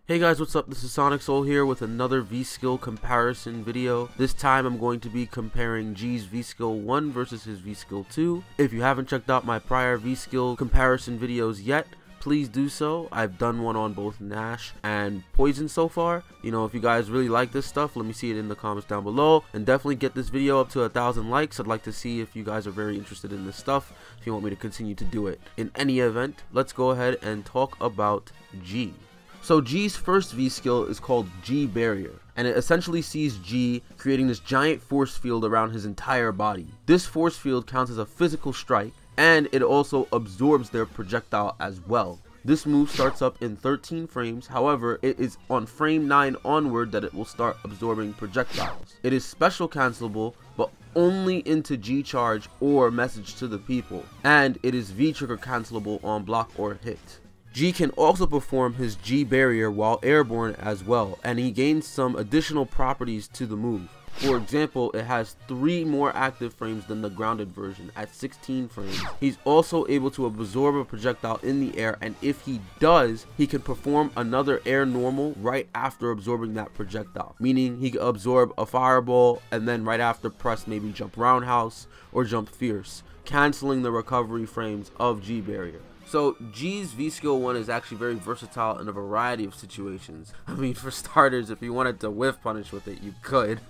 Hey guys, what's up? This is Sonic Soul here with another V-Skill comparison video. This time I'm going to be comparing G's V-Skill 1 versus his V-Skill 2. If you haven't checked out my prior V-Skill comparison videos yet, please do so. I've done one on both Nash and Poison so far. You know, if you guys really like this stuff, let me see it in the comments down below. And definitely get this video up to 1,000 likes. I'd like to see if you guys are very interested in this stuff, if you want me to continue to do it. In any event, let's go ahead and talk about G. So G's first V-Skill is called G Barrier, and it essentially sees G creating this giant force field around his entire body. This force field counts as a physical strike, and it also absorbs their projectile as well. This move starts up in 13 frames, however, it is on frame 9 onward that it will start absorbing projectiles. It is special cancelable, but only into G charge or message to the people, and it is V-trigger cancelable on block or hit. G can also perform his G barrier while airborne as well, and he gains some additional properties to the move. For example, it has 3 more active frames than the grounded version at 16 frames. He's also able to absorb a projectile in the air, and if he does, he can perform another air normal right after absorbing that projectile. Meaning he can absorb a fireball and then right after press maybe jump roundhouse or jump fierce, canceling the recovery frames of G barrier. So G's V-Skill 1 is actually very versatile in a variety of situations. I mean, for starters, if you wanted to whiff punish with it, you could.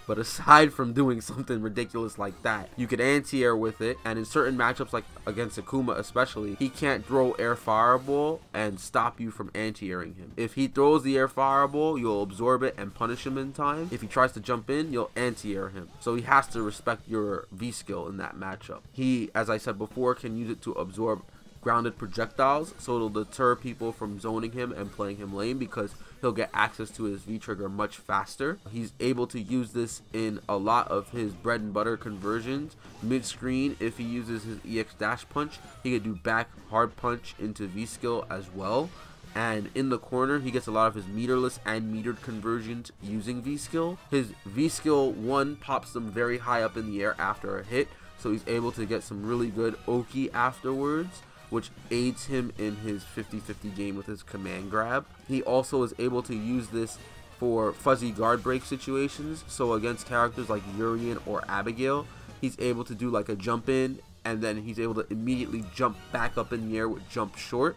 But aside from doing something ridiculous like that, you could anti-air with it, and in certain matchups like against AKUMA especially, he can't throw air fireball and stop you from anti-airing him. If he throws the air fireball, you'll absorb it and punish him in time. If he tries to jump in, you'll anti-air him. So he has to respect your V-Skill in that matchup. He, as I said before, can use it to absorb grounded projectiles, so it'll deter people from zoning him and playing him lame because he'll get access to his V-trigger much faster. He's able to use this in a lot of his bread and butter conversions. Mid-screen, if he uses his EX dash punch, he could do back hard punch into V-Skill as well. And in the corner, he gets a lot of his meterless and metered conversions using V-Skill. His V-Skill 1 pops them very high up in the air after a hit, so he's able to get some really good Oki afterwards, which aids him in his 50-50 game with his command grab. He also is able to use this for fuzzy guard break situations, so against characters like Urian or Abigail, he's able to do like a jump in, and then he's able to immediately jump back up in the air with jump short,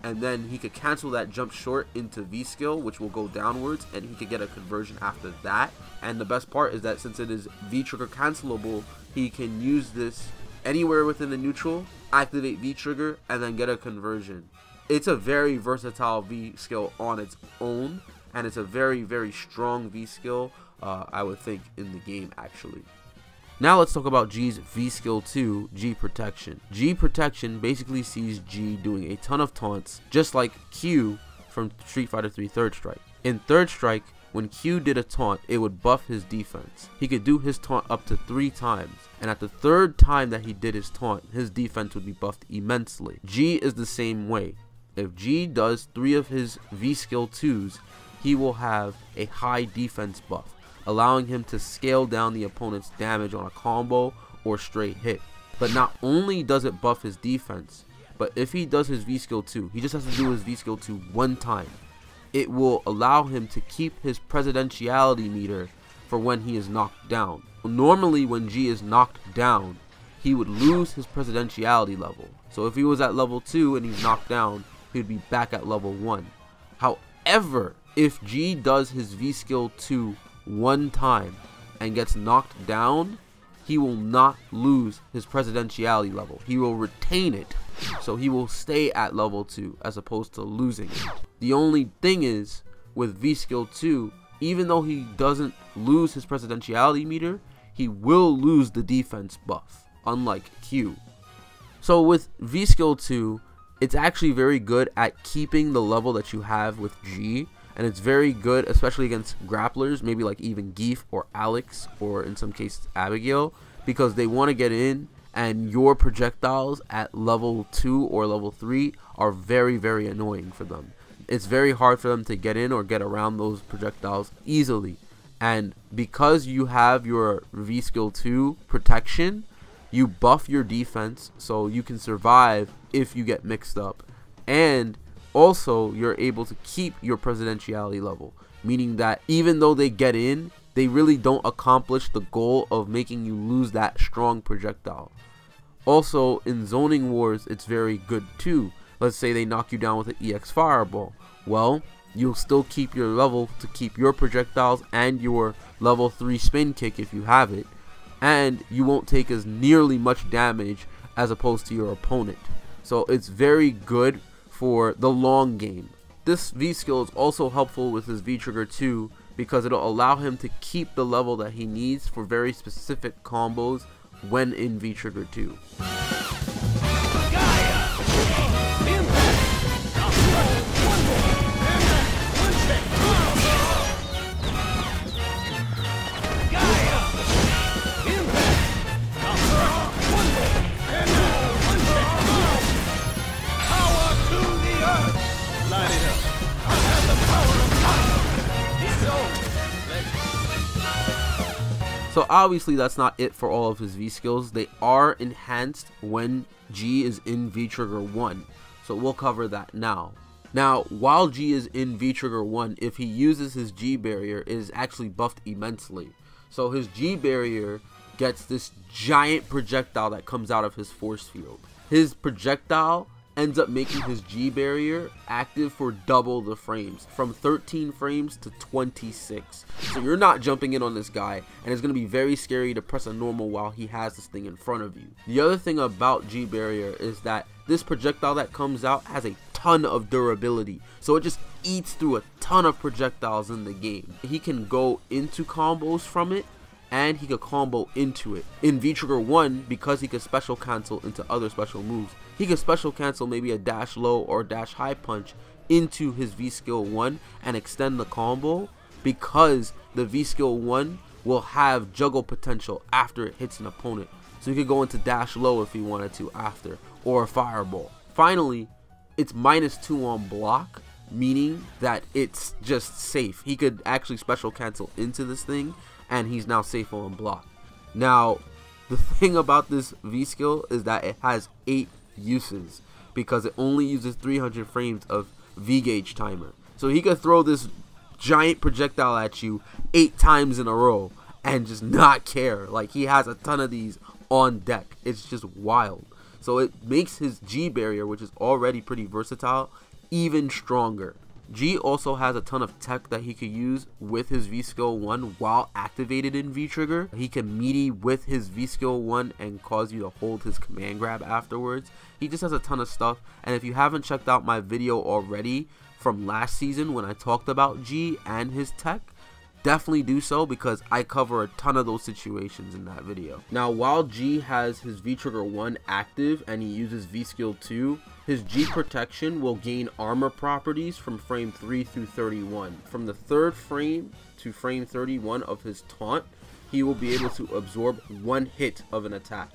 and then he could cancel that jump short into V-Skill, which will go downwards, and he could get a conversion after that. And the best part is that since it is V-trigger cancelable, he can use this anywhere within the neutral, activate V-trigger, and then get a conversion. It's a very versatile V-Skill on its own, and it's a very, very strong V-Skill, I would think, in the game actually. Now let's talk about G's V-Skill 2, G Protection. G Protection basically sees G doing a ton of taunts, just like Q from Street Fighter 3 Third Strike. In Third Strike, when Q did a taunt, it would buff his defense. He could do his taunt up to 3 times, and at the 3rd time that he did his taunt, his defense would be buffed immensely. G is the same way. If G does 3 of his V-Skill 2s, he will have a high defense buff, allowing him to scale down the opponent's damage on a combo or straight hit. But not only does it buff his defense, but if he does his V-Skill 2, he just has to do his V-Skill 2 1 time. It will allow him to keep his presidentiality meter for when he is knocked down. Normally when G is knocked down, he would lose his presidentiality level. So if he was at level 2 and he's knocked down, he would be back at level 1. However, if G does his V-Skill 2 1 time and gets knocked down, he will not lose his presidentiality level. He will retain it, so he will stay at level 2 as opposed to losing it. The only thing is, with V-Skill 2, even though he doesn't lose his presidentiality meter, he will lose the defense buff, unlike Q. So with V-Skill 2, it's actually very good at keeping the level that you have with G, and it's very good especially against grapplers, maybe like even Geef or Alex, or in some cases Abigail, because they want to get in, and your projectiles at level 2 or level 3 are very, very annoying for them. It's very hard for them to get in or get around those projectiles easily. And because you have your V-Skill 2 protection, you buff your defense so you can survive if you get mixed up. And Also, you're able to keep your presidentiality level, meaning that even though they get in, they really don't accomplish the goal of making you lose that strong projectile. Also, in zoning wars, it's very good too. Let's say they knock you down with an EX fireball. Well, you'll still keep your level to keep your projectiles and your level 3 spin kick if you have it, and you won't take as nearly much damage as opposed to your opponent. So it's very good for the long game. This V skill is also helpful with his V trigger too, because it'll allow him to keep the level that he needs for very specific combos when in V trigger 2. So obviously that's not it for all of his V skills. They are enhanced when G is in V trigger 1. So we'll cover that now. Now, while G is in V trigger 1, if he uses his G barrier, it is actually buffed immensely. So his G barrier gets this giant projectile that comes out of his force field. His projectile ends up making his G barrier active for double the frames, from 13 frames to 26. So you're not jumping in on this guy, and it's going to be very scary to press a normal while he has this thing in front of you. The other thing about G barrier is that this projectile that comes out has a ton of durability, so it just eats through a ton of projectiles in the game. He can go into combos from it, and he could combo into it. In V trigger 1, because he could special cancel into other special moves, he could special cancel maybe a dash low or dash high punch into his V skill 1 and extend the combo, because the V skill 1 will have juggle potential after it hits an opponent. So he could go into dash low if he wanted to after, or a fireball. Finally, it's -2 on block, meaning that it's just safe. He could actually special cancel into this thing, and he's now safe on block. Now, the thing about this V skill is that it has 8 uses, because it only uses 300 frames of V gauge timer. So he could throw this giant projectile at you 8 times in a row and just not care. Like, he has a ton of these on deck. It's just wild. So it makes his G barrier, which is already pretty versatile, even stronger. G also has a ton of tech that he could use with his V skill 1 while activated in V trigger. He can meaty with his V skill 1 and cause you to hold his command grab afterwards. He just has a ton of stuff, and if you haven't checked out my video already from last season when I talked about G and his tech, definitely do so, because I cover a ton of those situations in that video. Now, while G has his V trigger 1 active and he uses V skill 2, his G protection will gain armor properties from frame 3 through 31. From the 3rd frame to frame 31 of his taunt, he will be able to absorb 1 hit of an attack.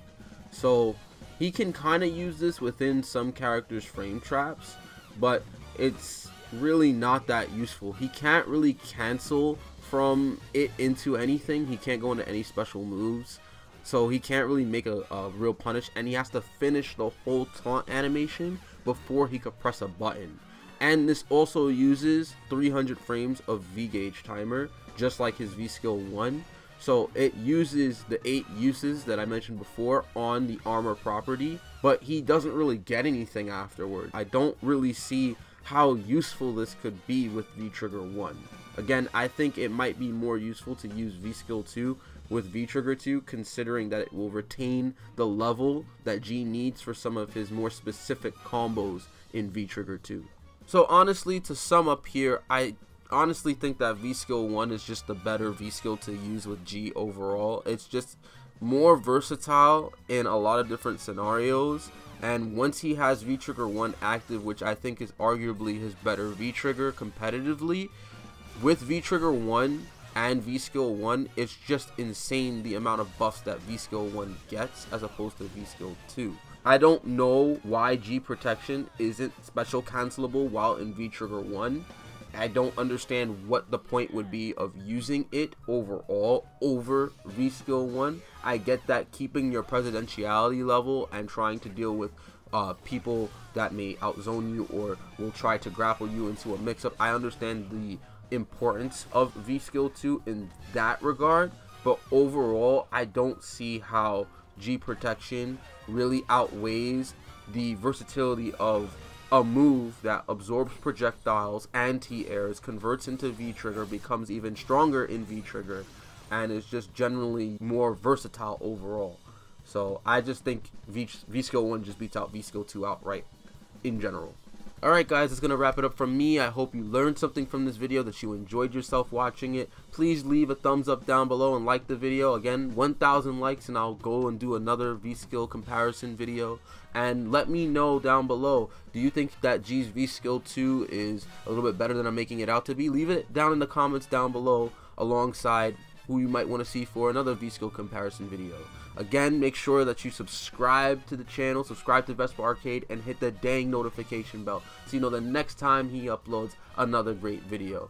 So he can kind of use this within some characters' frame traps, but it's really not that useful. He can't really cancel from it into anything. He can't go into any special moves, so he can't really make a real punish, and he has to finish the whole taunt animation before he could press a button. And this also uses 300 frames of V gauge timer, just like his V skill 1. So it uses the 8 uses that I mentioned before on the armor property, but he doesn't really get anything afterward. I don't really see how useful this could be with V trigger 1. Again, I think it might be more useful to use V skill 2 with V trigger 2, considering that it will retain the level that G needs for some of his more specific combos in V trigger 2. So honestly, to sum up here, I honestly think that V skill 1 is just the better V skill to use with G overall. It's just more versatile in a lot of different scenarios, and once he has V trigger 1 active, which I think is arguably his better V trigger competitively, with V trigger 1 and V skill 1, it's just insane the amount of buffs that V skill 1 gets as opposed to V skill 2. I don't know why G protection isn't special cancelable while in V trigger 1. I don't understand what the point would be of using it overall over V skill 1. I get that keeping your presidentiality level and trying to deal with people that may outzone you or will try to grapple you into a mix-up. I understand the importance of V-Skill 2 in that regard, but overall I don't see how G protection really outweighs the versatility of a move that absorbs projectiles, anti-airs, converts into V-trigger, becomes even stronger in V-trigger, and is just generally more versatile overall. So I just think V-Skill 1 just beats out V-Skill 2 outright in general. Alright guys, that's going to wrap it up from me. I hope you learned something from this video, that you enjoyed yourself watching it. Please leave a thumbs up down below and like the video. Again, 1,000 likes and I'll go and do another V-Skill comparison video. And let me know down below, do you think that G's V-Skill 2 is a little bit better than I'm making it out to be? Leave it down in the comments down below alongside who you might want to see for another V-Skill comparison video. Again, make sure that you subscribe to the channel, subscribe to VesperArcade, and hit the dang notification bell so you know the next time he uploads another great video.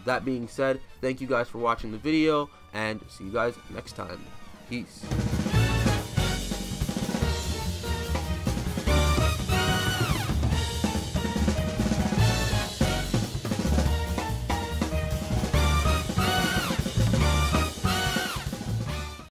That being said, thank you guys for watching the video, and see you guys next time. Peace.